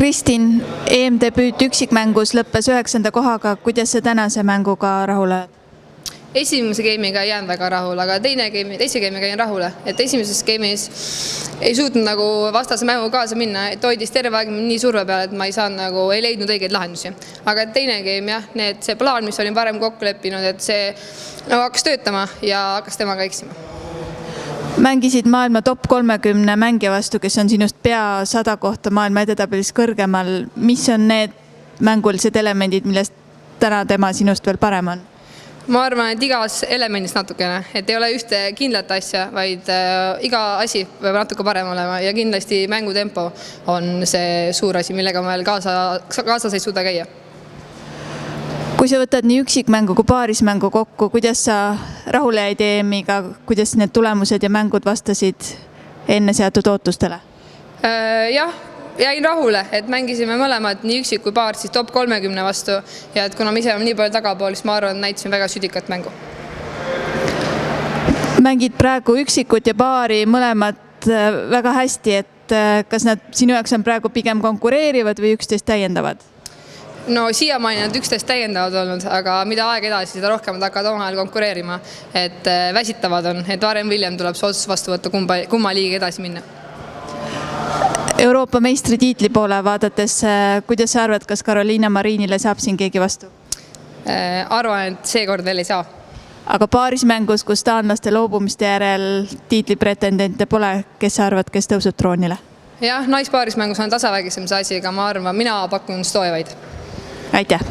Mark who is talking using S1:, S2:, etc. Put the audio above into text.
S1: Kristin, EM-debüüt üksikmängus lõppes 9. kohaga. Kuidas see tänase mänguga rahule?
S2: Esimese game'iga jään väga rahul, aga teise game'iga jäin rahule. Et esimeses game'is ei suutnud nagu vastase mängu kaasa minna, et hoidis terve aeg nii surve peal, et ma ei leidnud õigeid lahendusi. Aga teine game, jah, see plaan, mis olin varem kokku leppinud, et see hakkas töötama ja hakkas temaga eksima.
S1: Mängisid maailma top 30 mängija vastu, kes on sinust pea 100 kohta maailma edetabelis kõrgemal. Mis on need mängulised elemendid, millest täna tema sinust veel parem on?
S2: Ma arvan, et igas elemendis natukene, et ei ole ühte kindlat asja, vaid iga asi peab natuke parem olema ja kindlasti mängutempo on see suur asi, millega meil kaasas ei suuda käia.
S1: Kui sa võtad nii üksikmängu kui paarismängu kokku, kuidas sa rahule jäid EM-iga, kuidas need tulemused ja mängud vastasid enne seatud ootustele?
S2: Jah, jäin rahule, et mängisime mõlemad nii üksik kui paar siis top 30 vastu ja et kuna me ise nii palju tagapool, siis ma arvan, et näitasime väga südikat mängu.
S1: Mängid praegu üksikut ja paari mõlemad väga hästi, et kas nad sinu jaoks on praegu pigem konkureerivad või üksteist täiendavad?
S2: No siiamaani nad üksteist täiendavad olnud, aga mida aeg edasi, seda rohkem nad hakkavad omavahel konkureerima, et väsitavad on, et varem William tuleb see otsus vastu võtta, kumma liiga edasi minna.
S1: Euroopa meistritiitli poole vaadates, kuidas sa arvad, kas Karoliina Marinile saab siin keegi vastu?
S2: Arvan, et seekord veel ei saa.
S1: Aga paarismängus, kus taanlaste loobumiste järel tiitlipretendente pole, kes sa arvad, kes tõuseb troonile?
S2: Jah, naispaarismängus on tasavägisem see asi, aga ma arvan, mina pakun Stojevaid.
S1: Aitäh!